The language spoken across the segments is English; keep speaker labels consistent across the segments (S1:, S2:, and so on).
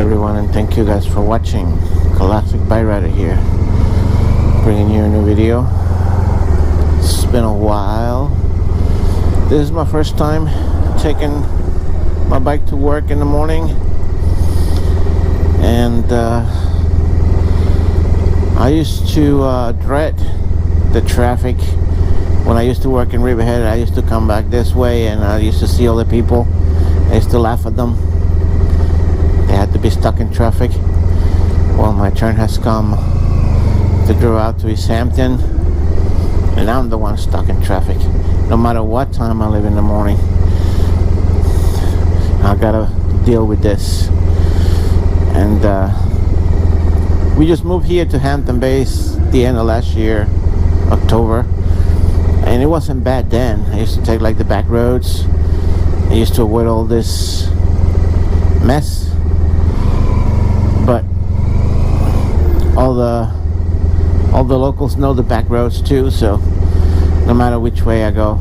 S1: everyone, and thank you guys for watching. Classic Bike Rider here, bringing you a new video. It's been a while. This is my first time taking my bike to work in the morning, and I used to dread the traffic. When I used to work in Riverhead, I used to come back this way, and I used to see all the people. I used to laugh at them. They had to be stuck in traffic. Well, my turn has come to drive out to East Hampton, and I'm the one stuck in traffic. No matter what time I leave in the morning, I gotta deal with this. And we just moved here to Hampton Bays the end of last year, October, and it wasn't bad then. I used to take like the back roads. I used to avoid all this mess, but all the locals know the back roads too, so no matter which way I go,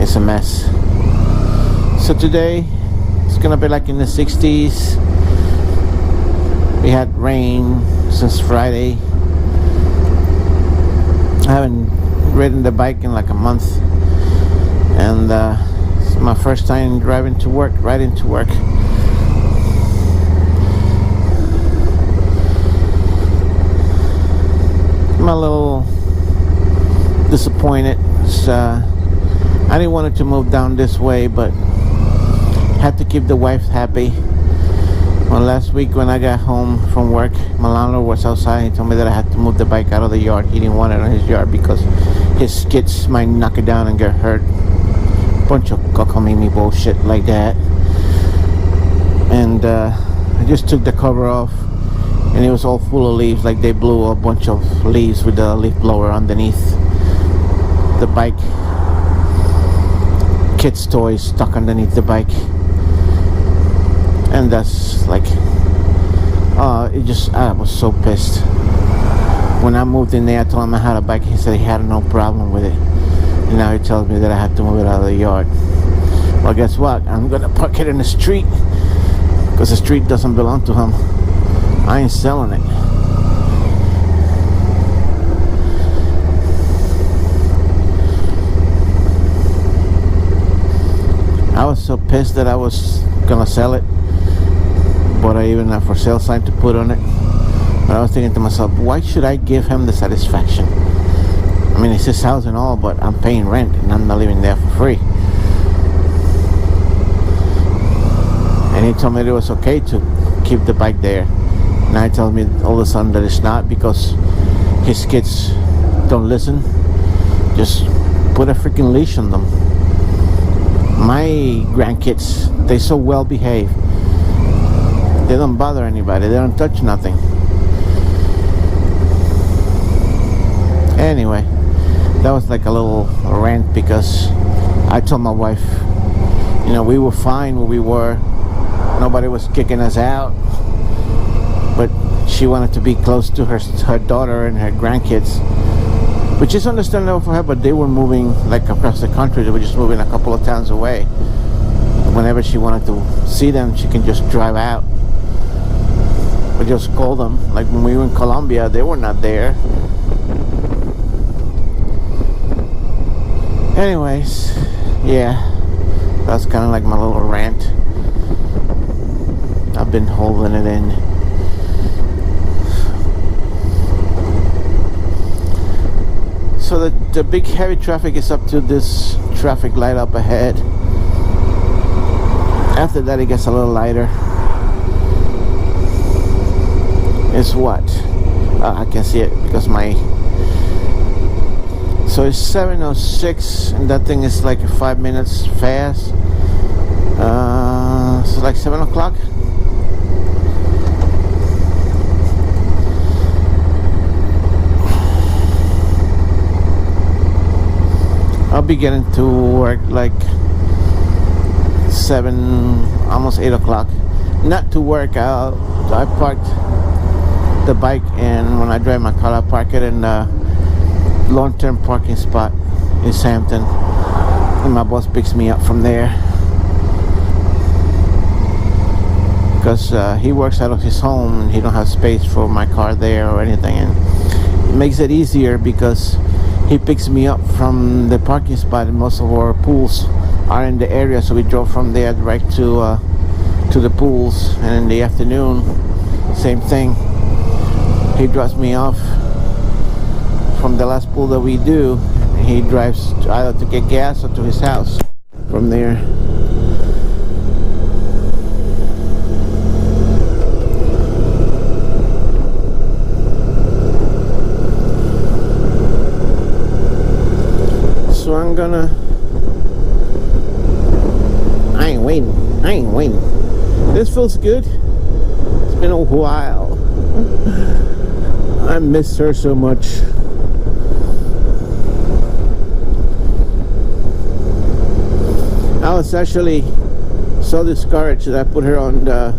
S1: it's a mess. So today it's gonna be like in the 60s. We had rain since Friday. I haven't ridden the bike in like a month, and it's my first time driving to work, right into work. I'm a little disappointed. I didn't want it to move down this way, but had to keep the wife happy. Well, last week when I got home from work, my landlord was outside. He told me that I had to move the bike out of the yard. He didn't want it on his yard because his kids might knock it down and get hurt. Bunch of cockamamie bullshit like that. And I just took the cover off, and it was all full of leaves. Like they blew a bunch of leaves with the leaf blower underneath the bike. Kids' toys stuck underneath the bike, and that's like, I was so pissed. When I moved in there, I told him I had a bike. He said he had no problem with it, and now he tells me that I have to move it out of the yard. Well, guess what? I'm gonna park it in the street, because the street doesn't belong to him. I ain't selling it. I was so pissed that I was gonna sell it. Bought even a for sale sign to put on it. But I was thinking to myself, why should I give him the satisfaction? I mean, it's his house and all, but I'm paying rent and I'm not living there for free. And he told me it was okay to keep the bike there. Now he tells me all of a sudden that it's not, because his kids don't listen. Just put a freaking leash on them. My grandkids, they so well behaved. They don't bother anybody. They don't touch nothing. Anyway, that was like a little rant, because I told my wife, you know, we were fine where we were. Nobody was kicking us out. But she wanted to be close to her daughter and her grandkids, which is understandable for her, but they were moving like across the country. They were just moving a couple of towns away. Whenever she wanted to see them, she can just drive out. We just call them. Like when we were in Colombia, they were not there. Anyways, yeah, that's kind of like my little rant. I've been holding it in. So the big heavy traffic is up to this traffic light up ahead. After that, it gets a little lighter. It's what? I can see it because so it's 7:06, and that thing is like 5 minutes fast. So like 7 o'clock. I'll be getting to work like 7, almost 8 o'clock. Not to work out. I parked the bike, and when I drive my car, I park it in the long-term parking spot in Hampton, and my boss picks me up from there. because he works out of his home and he don't have space for my car there or anything, and it makes it easier because he picks me up from the parking spot, and most of our pools are in the area, so we drove from there right to the pools. And in the afternoon, same thing, he drops me off from the last pool that we do. He drives either to get gas or to his house from there. So I'm gonna, I ain't waiting. This feels good. It's been a while. I miss her so much. I was actually so discouraged that I put her on the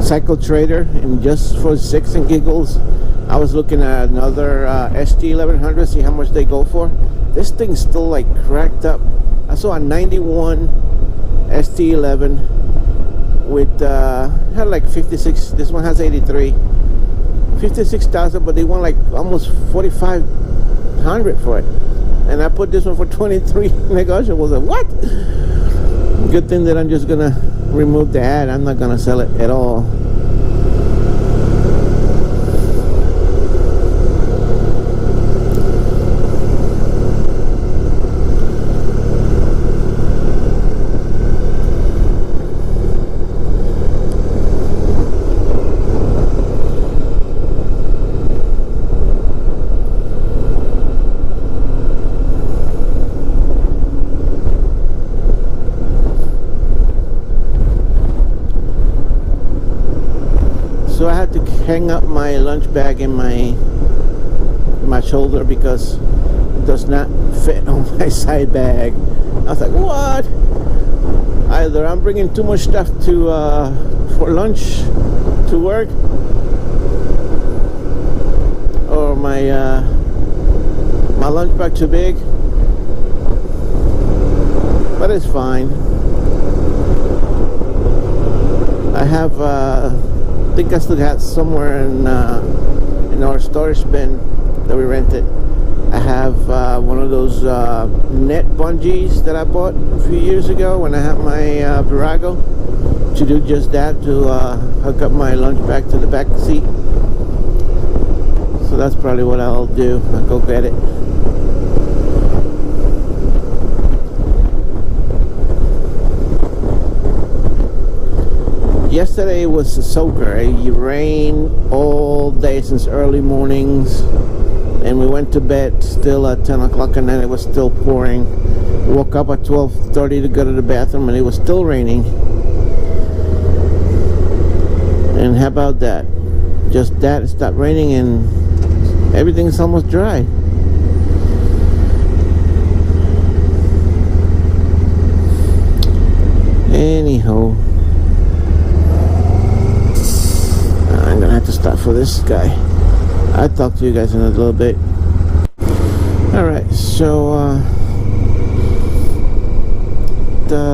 S1: Cycle Trader, and just for shits and giggles, I was looking at another ST1100, see how much they go for. This thing's still like cracked up. I saw a 91 ST11 with had like 56. This one has 83, 56,000, but they want like almost 4,500 for it. And I put this one for 23 negotiable. Like, what? Good thing that I'm just gonna remove the ad. I'm not gonna sell it at all. So I had to hang up my lunch bag in my shoulder because it does not fit on my side bag. I was like, what? Either I'm bringing too much stuff to for lunch to work, or my my lunch bag too big. But it's fine. I have I think I still got somewhere in our storage bin that we rented. I have one of those net bungees that I bought a few years ago when I had my Virago, to do just that, to hook up my lunch bag to the back seat. So that's probably what I'll do. I'll go get it. Yesterday was a soaker. It rained all day since early mornings, and we went to bed still at 10 o'clock, and then it was still pouring. Woke up at 12:30 to go to the bathroom, and it was still raining. And how about that? Just that, it stopped raining and everything's almost dry. Anyhow, I'm gonna have to stop for this guy. I'll talk to you guys in a little bit. Alright, so the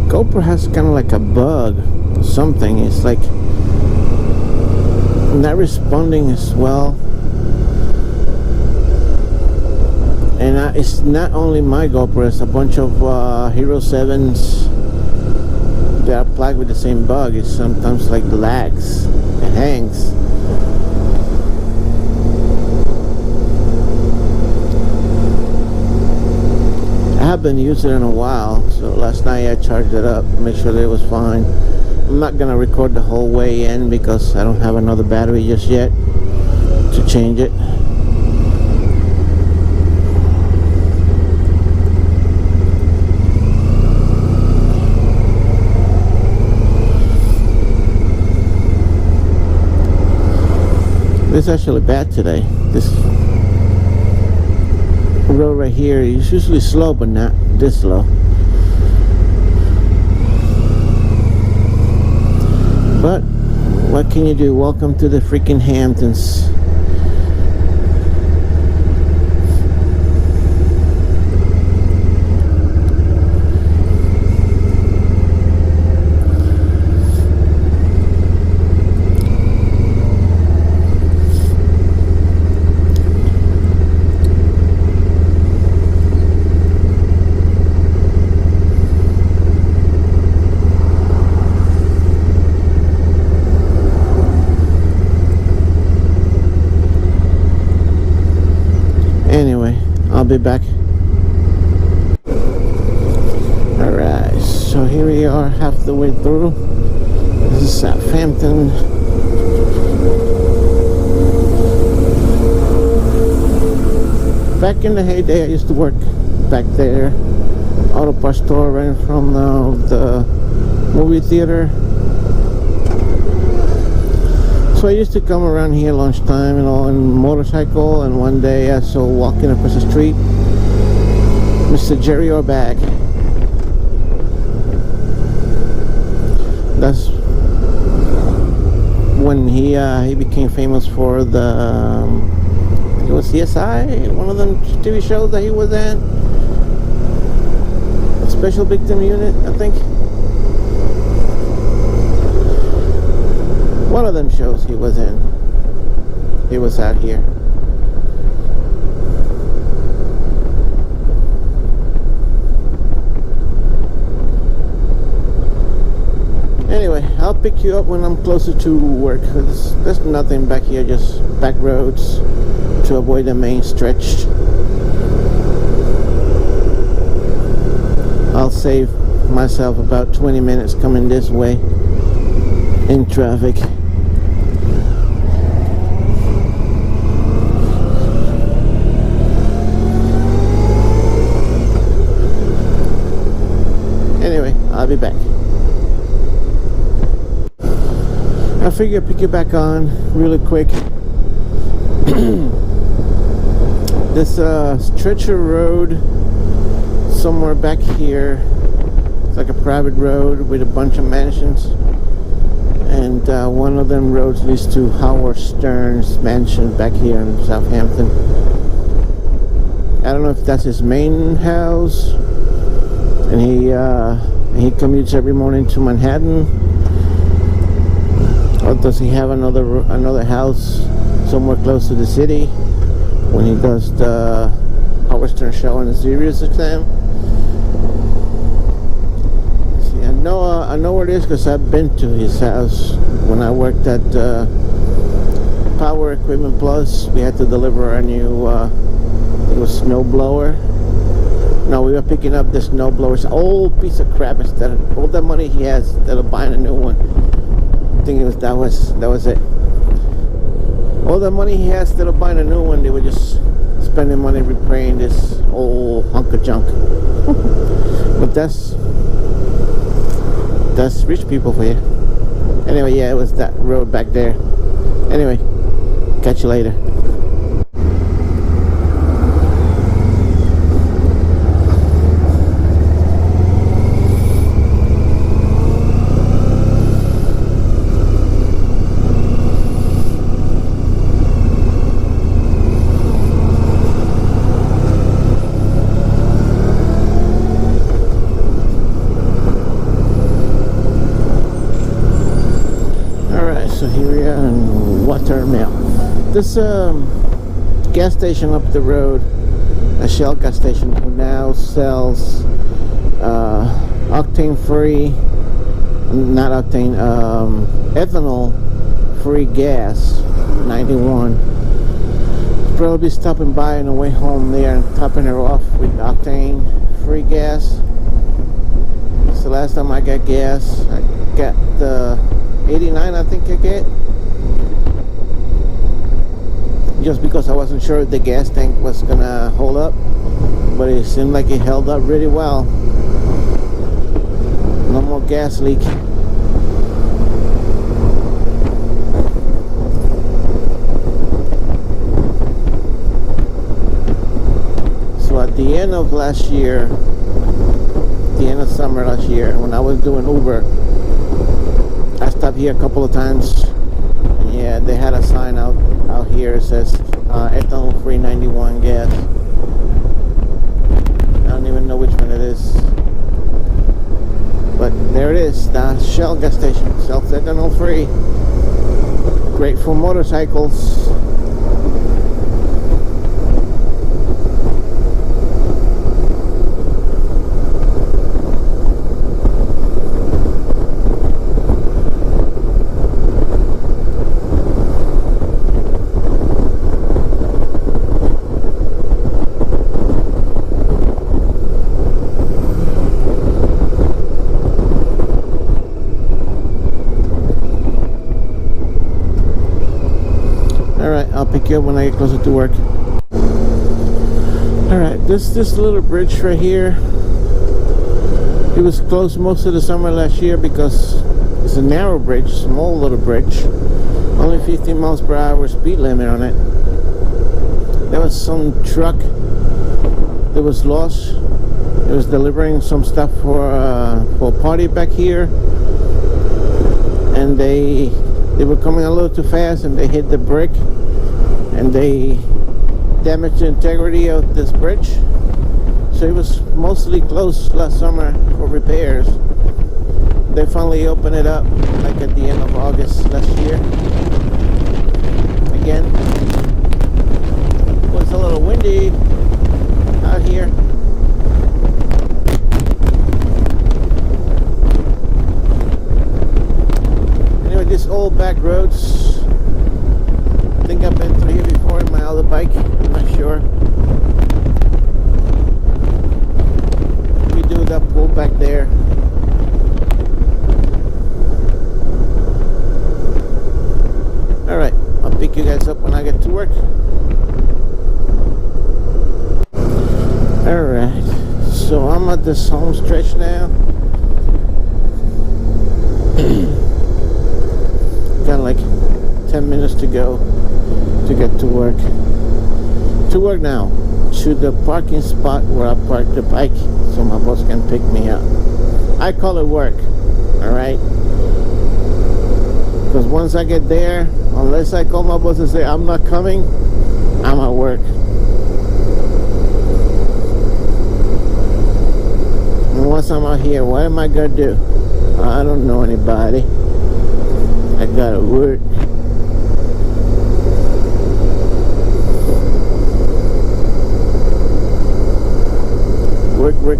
S1: GoPro has kind of like a bug or something. It's like not responding as well. And it's not only my GoPro, it's a bunch of Hero 7s that are plagued with the same bug. It sometimes like lags, it hangs. I have been using it in a while, so last night I charged it up, make sure that it was fine. I'm not gonna record the whole way in because I don't have another battery just yet to change it. This is actually bad today. This road right here is usually slow, but not this slow. But what can you do? Welcome to the freaking Hamptons. be back. Alright, so here we are half the way through. This is Southampton. Back in the heyday, I used to work back there. Auto parts store right from the movie theater. So I used to come around here lunchtime, you know, on motorcycle, and one day I saw walking across the street Mr. Jerry Orbach. That's when he became famous for the it was CSI, one of them TV shows that he was in. Special Victim Unit, I think. One of them shows he was in. He was out here. Anyway, I'll pick you up when I'm closer to work. There's nothing back here, just back roads to avoid the main stretch. I'll save myself about 20 minutes coming this way in traffic. Anyway, I'll be back. I figure I'll pick you back on really quick. This stretch of road somewhere back here, it's like a private road with a bunch of mansions, and one of them roads leads to Howard Stern's mansion back here in Southampton. I don't know if that's his main house, and he commutes every morning to Manhattan, or does he have another house somewhere close to the city when he does the Howard Stern show on the Sirius XM? See, I know where it is because I've been to his house when I worked at Power Equipment Plus. We had to deliver a new it was snow blower. No, we were picking up this snow blower. It's an old piece of crap. Instead of all the money he has, instead of buying a new one, I think that was it. All the money he has, instead of buying a new one, they were just spending money repairing this old hunk of junk. But that's rich people for you. Anyway, yeah, it was that road back there. Anyway, catch you later. This gas station up the road, a Shell gas station, who now sells octane-free, not octane, ethanol-free gas, 91. Probably stopping by on the way home there and topping her off with octane-free gas. It's the last time I got gas. I got the 89, I think I get. Just because I wasn't sure if the gas tank was gonna hold up, but it seemed like it held up really well. No more gas leak. So at the end of last year, the end of summer last year, when I was doing Uber, I stopped here a couple of times. Yeah, they had a sign out here. It says ethanol free 91 gas. I don't even know which one it is, but there it is. The Shell gas station sells ethanol free. Great for motorcycles. Alright, I'll pick you up when I get closer to work. Alright, this little bridge right here, it was closed most of the summer last year because it's a narrow bridge, small little bridge, only 15 miles per hour speed limit on it. There was some truck that was lost. It was delivering some stuff for a party back here, and they were coming a little too fast and they hit the brick and they damaged the integrity of this bridge. So it was mostly closed last summer for repairs. They finally opened it up like at the end of August last year. Again, it was a little windy out here. Anyway, these old back roads, I think I've been through here before in my other bike, I'm not sure. We do that pull back there. Alright, I'll pick you guys up when I get to work. Alright, so I'm at this home stretch now. Got like 10 minutes to go to get to work. To work now, to the parking spot where I parked the bike so my boss can pick me up. I call it work, alright? Because once I get there, unless I call my boss and say I'm not coming, I'm at work. And once I'm out here, what am I gonna do? I don't know anybody. I gotta work.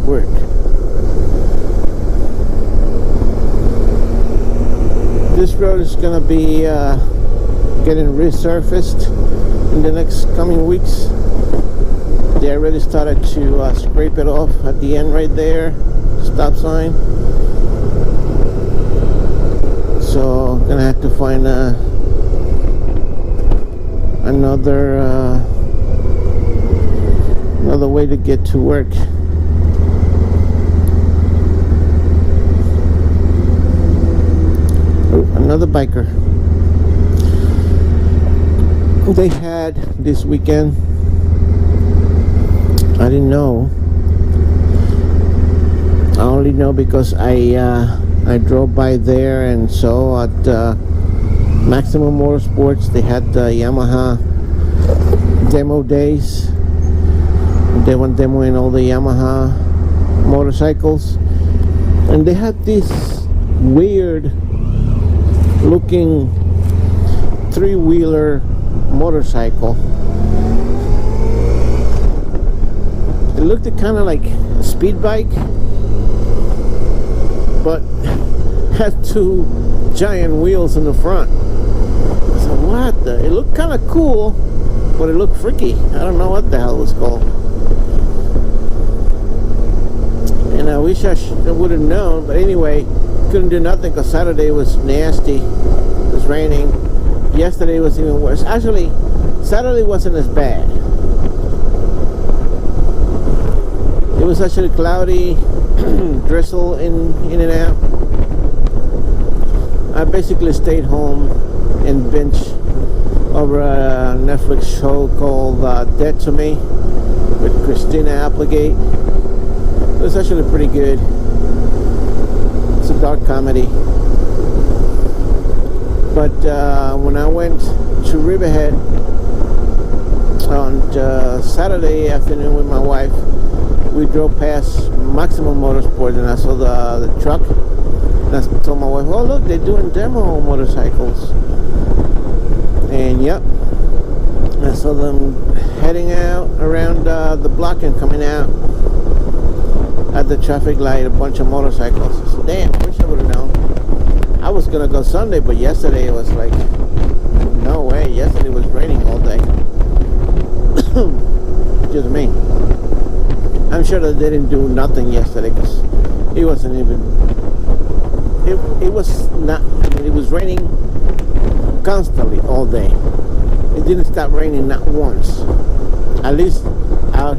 S1: Work. This road is gonna be getting resurfaced in the next coming weeks. They already started to scrape it off at the end right there, stop sign. So I'm gonna have to find another way to get to work. Another biker. They had this weekend, I didn't know. I only know because I drove by there and saw at Maximum Motorsports they had the Yamaha demo days. They went demoing all the Yamaha motorcycles, and they had this weird looking three-wheeler motorcycle. It looked kind of like a speed bike, but had two giant wheels in the front. So what the? It looked kind of cool, but it looked freaky. I don't know what the hell it was called. And I wish I would have known, but anyway, couldn't do nothing because Saturday was nasty. It was raining. Yesterday was even worse. Actually, Saturday wasn't as bad. It was actually cloudy, drizzle in and out. I basically stayed home and binged over a Netflix show called Dead to Me with Christina Applegate. It was actually pretty good. It's a dark comedy. But when I went to Riverhead on Saturday afternoon with my wife, we drove past Maximum Motorsport and I saw the truck. And I told my wife, oh look, they're doing demo motorcycles. And yep, I saw them heading out around the block and coming out at the traffic light, a bunch of motorcycles. I said, damn, I wish I would have known. I was gonna go Sunday, but yesterday it was like, no way. Yesterday was raining all day. Just me. I'm sure that they didn't do nothing yesterday because it wasn't even. It was not. I mean, it was raining constantly all day. it didn't stop raining not once. At least out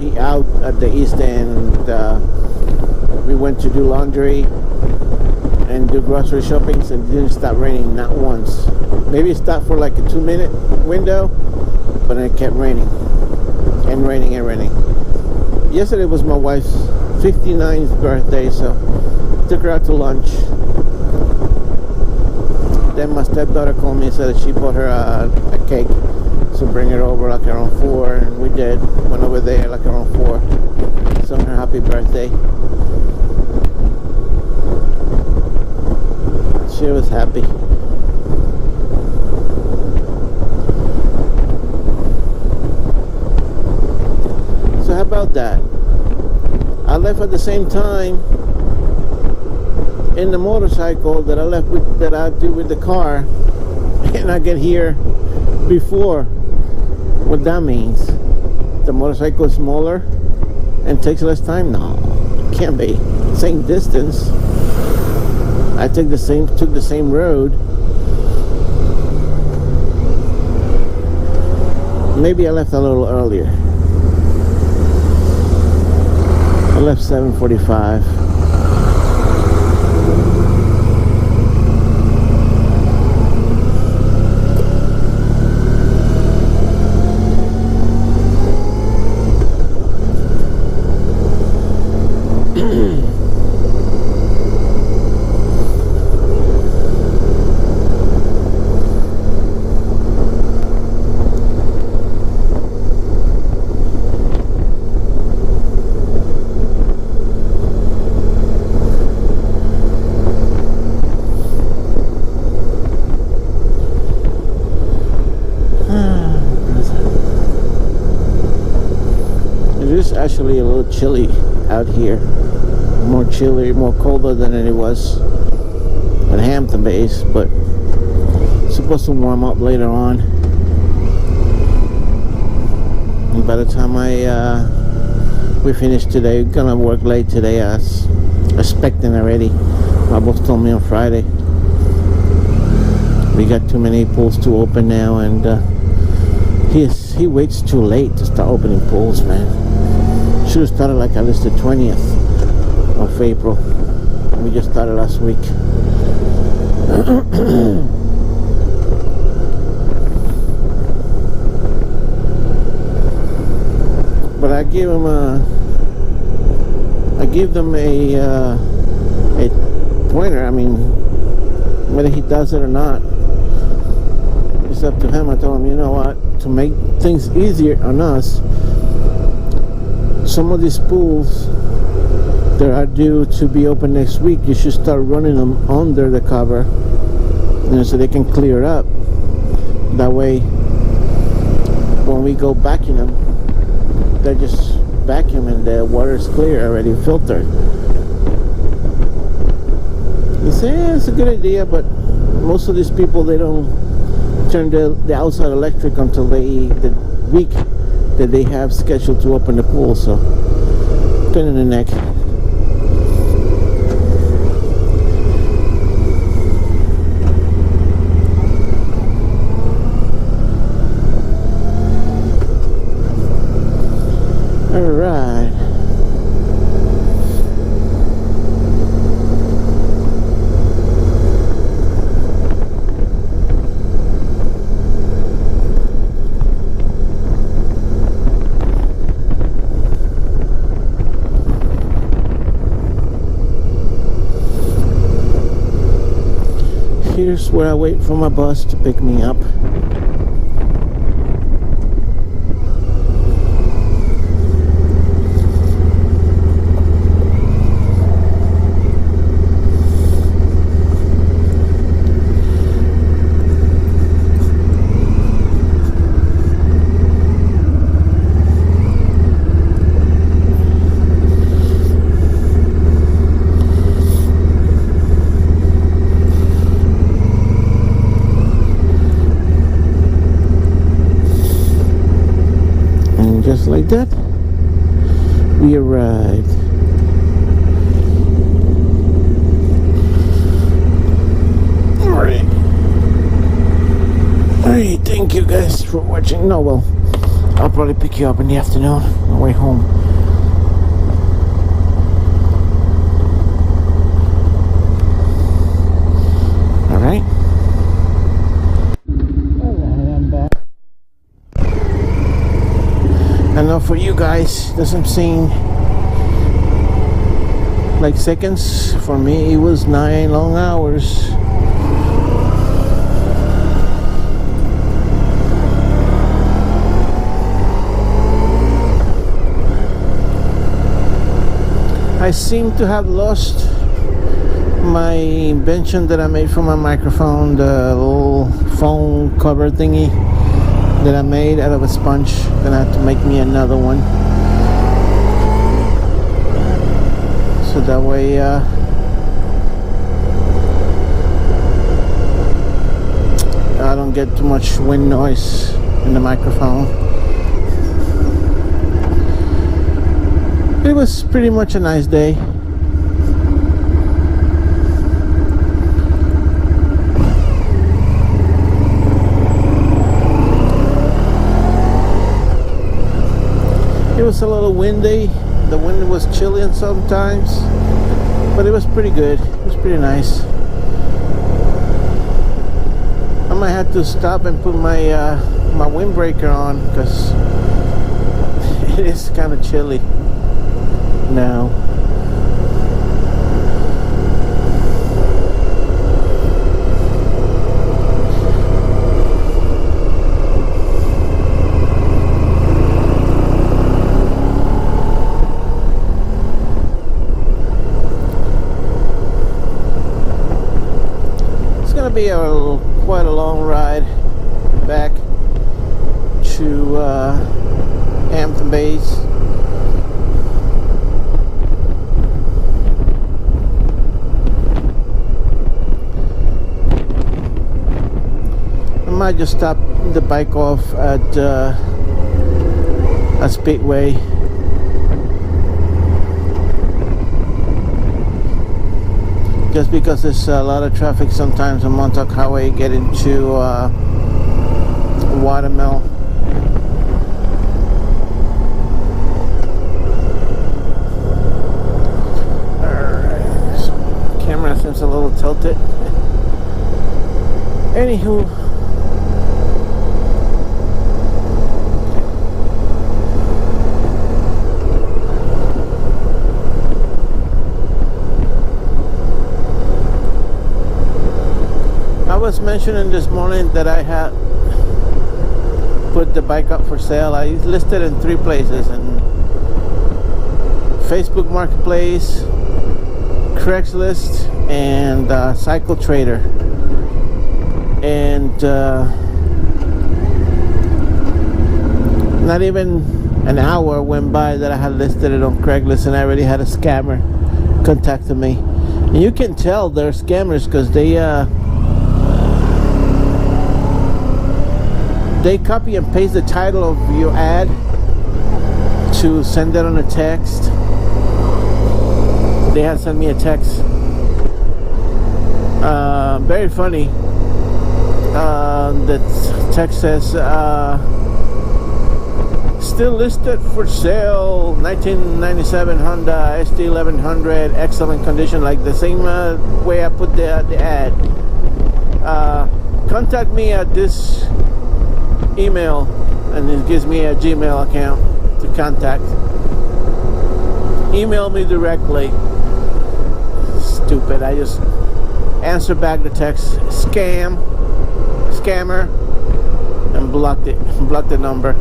S1: at the east end. We went to do laundry and do grocery shopping, so it didn't stop raining not once. Maybe it stopped for like a 2-minute window, but it kept raining and raining and raining. Yesterday was my wife's 59th birthday, so took her out to lunch. Then my stepdaughter called me and said that she bought her a cake, so bring her over like around 4, and we did. Went over there like around 4. Sung her happy birthday. She was happy. So how about that? I left at the same time in the motorcycle that I left with, that I do with the car, and I get here before. What that means? The motorcycle is smaller and takes less time? No, it can't be. Same distance. I took the same road. Maybe I left a little earlier. I left 7:45. Actually a little chilly out here, more chilly, more colder than it was at Hampton Base, but it's supposed to warm up later on. And by the time we finish today, we're gonna work late today. I was expecting already. My boss told me on Friday we got too many pools to open now, and he waits too late to start opening pools, man. Should have started like at least the 20th of April. We just started last week. But I gave them a pointer. I mean, whether he does it or not, it's up to him. I told him, you know what, to make things easier on us, some of these pools that are due to be open next week, you should start running them under the cover, you know, so they can clear up. That way, when we go vacuum them, they're just vacuum and the water is clear, already filtered. You say, yeah, it's a good idea, but most of these people, they don't turn the outside electric until the week that they have scheduled to open the pool, so pain in the neck. All right. Here's where I wait for my bus to pick me up. Just like that, we arrived. Alright, thank thank you guys for watching. No, well, I'll probably pick you up in the afternoon on the way home. Alright. Alright, I'm back. I know for you guys, it doesn't seem like seconds. For me, it was 9 long hours. I seem to have lost my invention that I made for my microphone, the little phone cover thingy that I made out of a sponge. Gonna have to make me another one, so that way I don't get too much wind noise in the microphone. It was pretty much a nice day. It was a little windy. The wind was chilling sometimes, but it was pretty good. It was pretty nice. I might have to stop and put my my windbreaker on, because it is kind of chilly now. It's gonna be quite a long ride back to Hampton Bays. I might just stop the bike off at a speedway. Just because there's a lot of traffic sometimes on Montauk Highway getting to Watermill. Alright, camera seems a little tilted. Anywho, I was mentioning this morning that I had put the bike up for sale. I listed in 3 places: in Facebook Marketplace, Craigslist, and Cycle Trader. And not even an hour went by that I had listed it on Craigslist, and I already had a scammer contacted me. And you can tell they're scammers because they copy and paste the title of your ad to send it on a text. They had sent me a text. Very funny. The text says, still listed for sale, 1997 Honda ST1100, excellent condition, like the same way I put the ad. Contact me at this email, and it gives me a Gmail account to contact. Email me directly. Stupid. I just answer back the text, scammer, and blocked the number.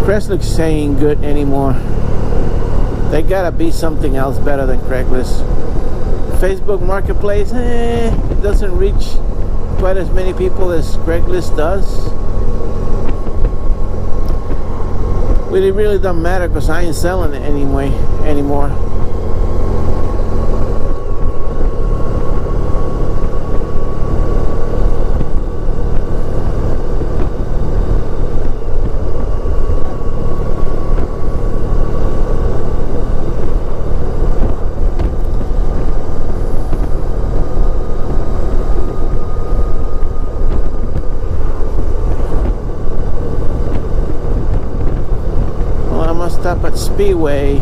S1: Craigslist ain't good anymore. They gotta be something else better than Craigslist. Facebook Marketplace, it doesn't reach quite as many people as Craigslist does. Well, it really doesn't matter because I ain't selling it anymore. Speedway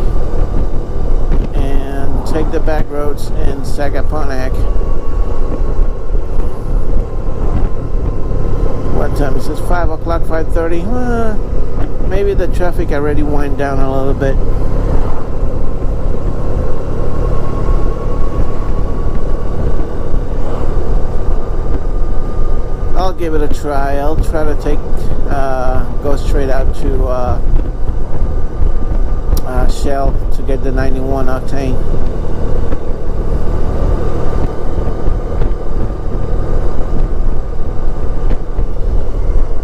S1: and take the back roads in Sagaponack. What time is this? 5 o'clock, 5:30? Maybe the traffic already wind down a little bit. I'll give it a try. I'll try to go straight out to Shell to get the 91 octane.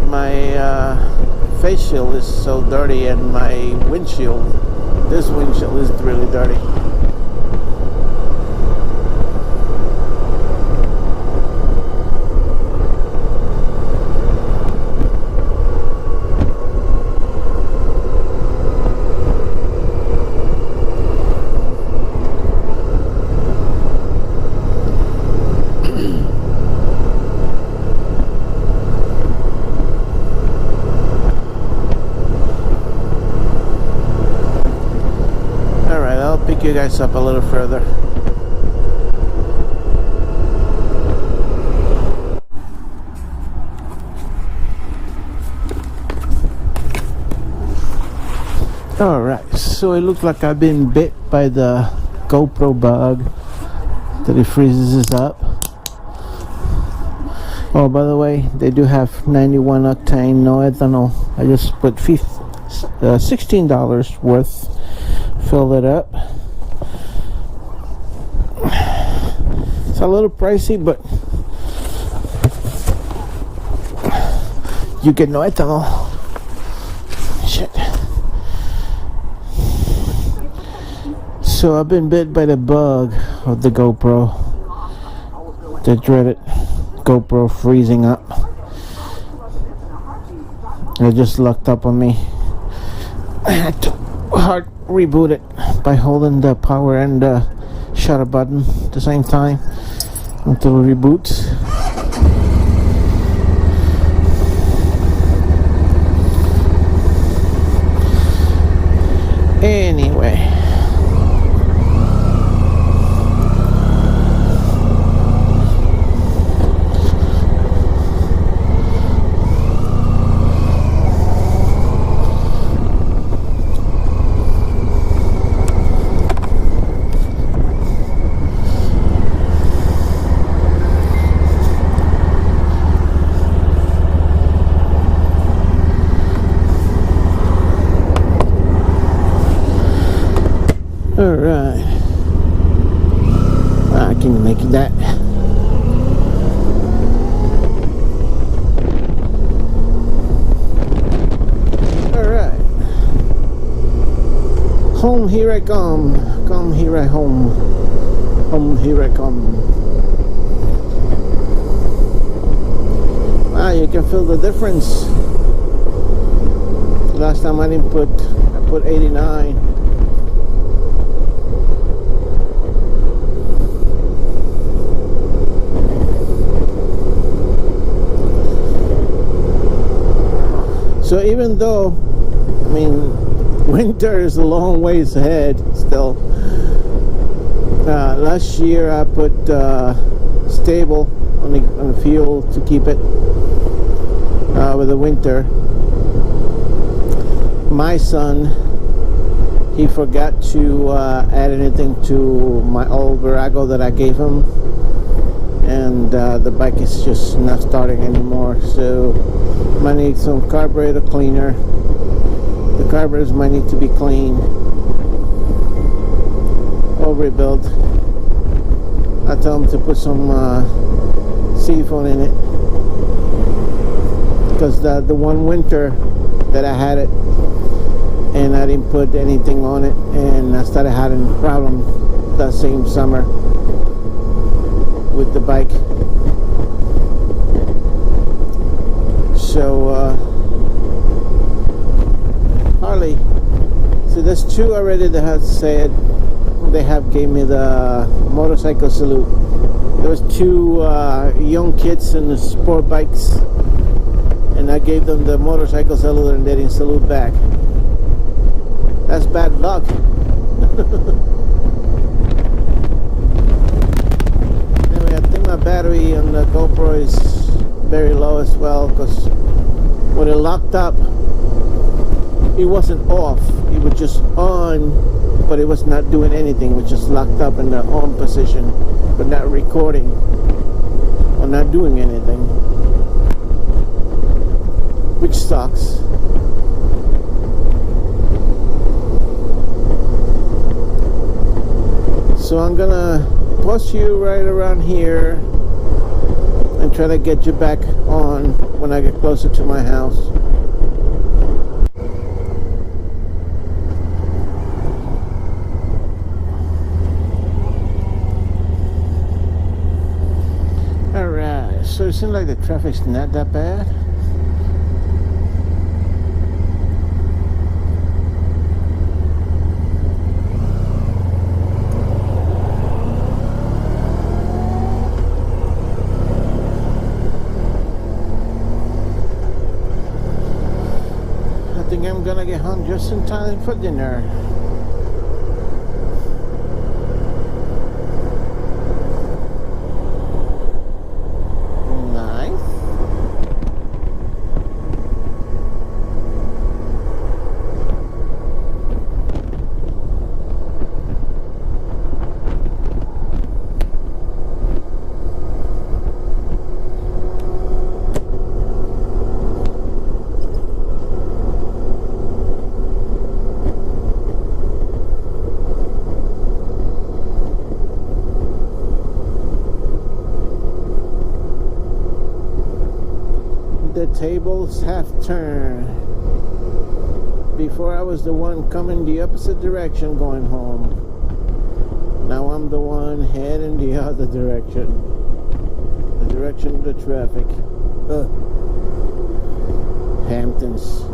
S1: My face shield is so dirty, and my windshield, this windshield is really dirty. You guys up a little further. Alright, so it looks like I've been bit by the GoPro bug that it freezes up. Oh, by the way, they do have 91 octane, no ethanol. I just put $16 worth, filled it up. A little pricey, but you get no ethanol. Shit. So I've been bit by the bug of the GoPro, the dreaded GoPro freezing up. It just locked up on me. I had to hard reboot it by holding the power and the shutter button at the same time until it reboots. Anyway, alright, I can make that. Alright, home here I come, come here I home, home here I come. Wow, you can feel the difference. Last time I put 89. So even though, I mean, winter is a long ways ahead still, last year I put stable on the fuel to keep it with the winter. My son, he forgot to add anything to my old Virago that I gave him, and the bike is just not starting anymore, so might need some carburetor cleaner. The carburetors might need to be cleaned or rebuilt. I told him to put some silicone in it, because the one winter that I had it and I didn't put anything on it, and I started having a problem that same summer with the bike. So Harley, so there's two already that have said they have gave me the motorcycle salute. There was two young kids in the sport bikes, and I gave them the motorcycle salute and they didn't salute back. That's bad luck. Anyway, I think my battery on the GoPro is very low as well, because when it locked up, it wasn't off. It was just on, but it was not doing anything. It was just locked up in the on position, but not recording or not doing anything, which sucks. So I'm gonna post you right around here and try to get you back on when I get closer to my house. Alright, so it seems like the traffic's not that bad. I think I'm gonna get home just in time for dinner. The tables have turned. Before I was the one coming the opposite direction going home. Now I'm the one heading the other direction. The direction of the traffic. Hamptons.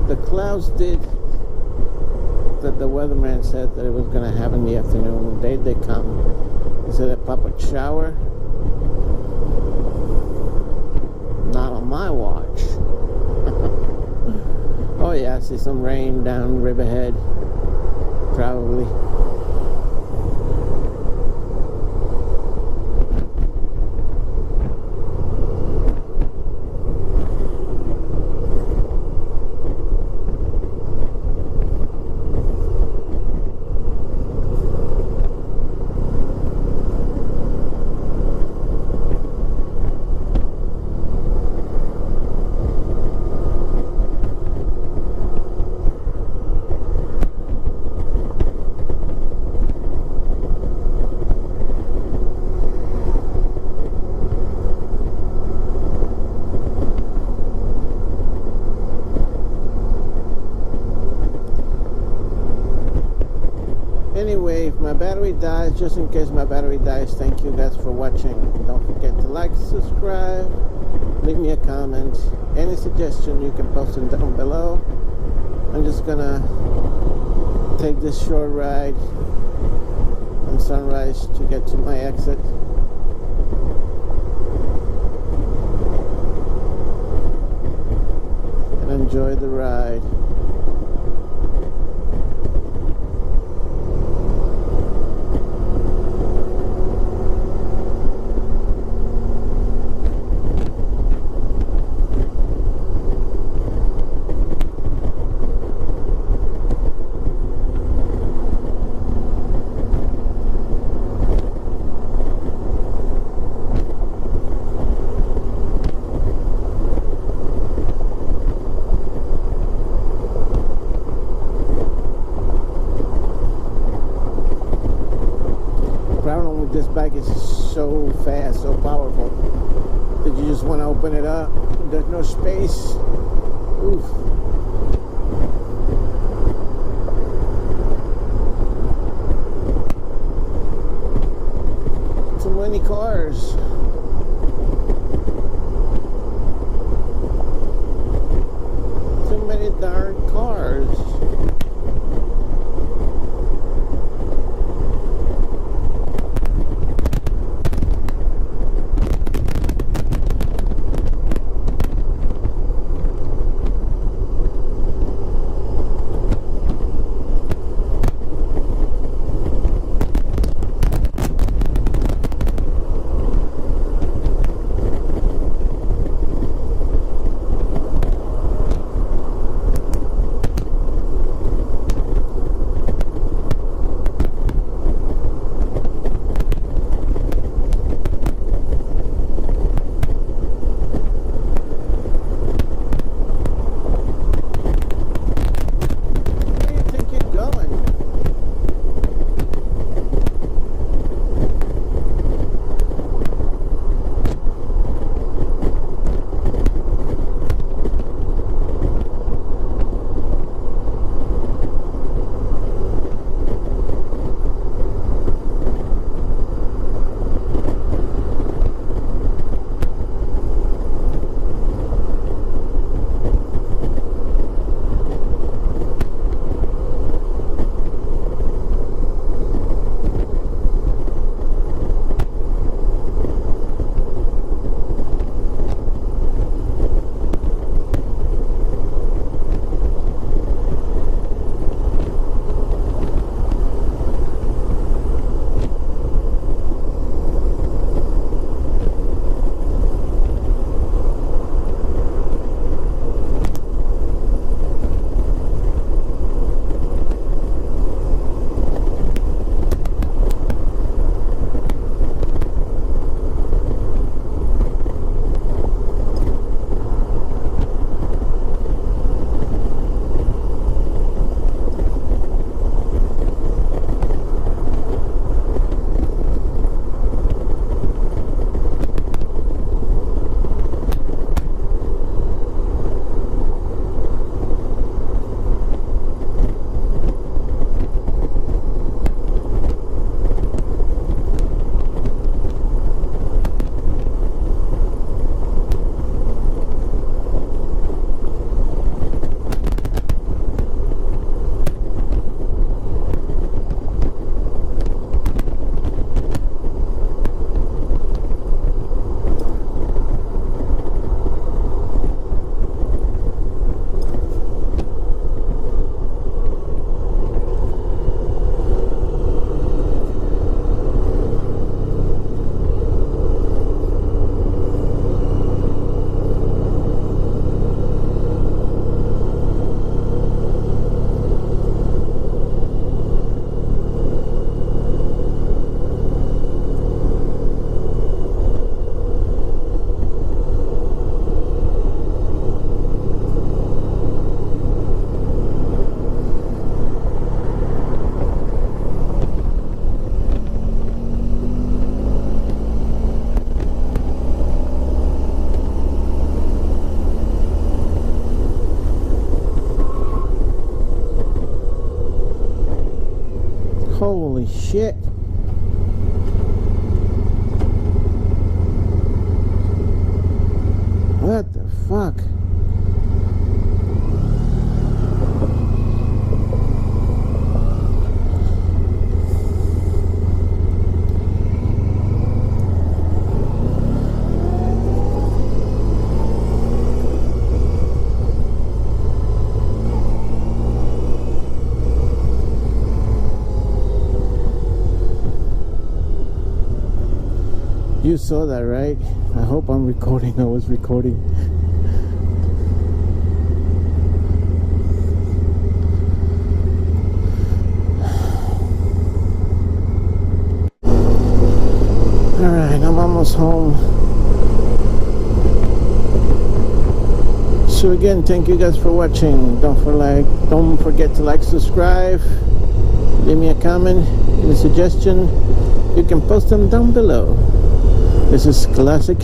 S1: The clouds did that the weatherman said that it was going to happen in the afternoon. They did come. He said a pop-up shower. Not on my watch. Oh yeah, I see some rain down Riverhead. Probably. Anyway, if my battery dies, just in case my battery dies, thank you guys for watching. Don't forget to like, subscribe, leave me a comment. Any suggestion, you can post them down below. I'm just gonna take this short ride on Sunrise to get to my exit. And enjoy the ride. This bike is so fast, so powerful that you just want to open it up. There's no space. Oof. Too many cars. Too many darn cars. Holy shit. What the fuck? saw that, right? I hope I'm recording. I was recording. Alright, I'm almost home. So again, thank you guys for watching. Don't forget to like, subscribe, leave me a comment, give me a suggestion. You can post them down below. This is Classic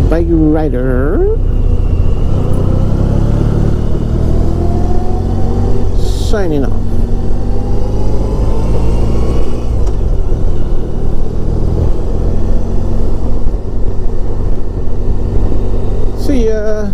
S1: Bike Rider signing off. See ya.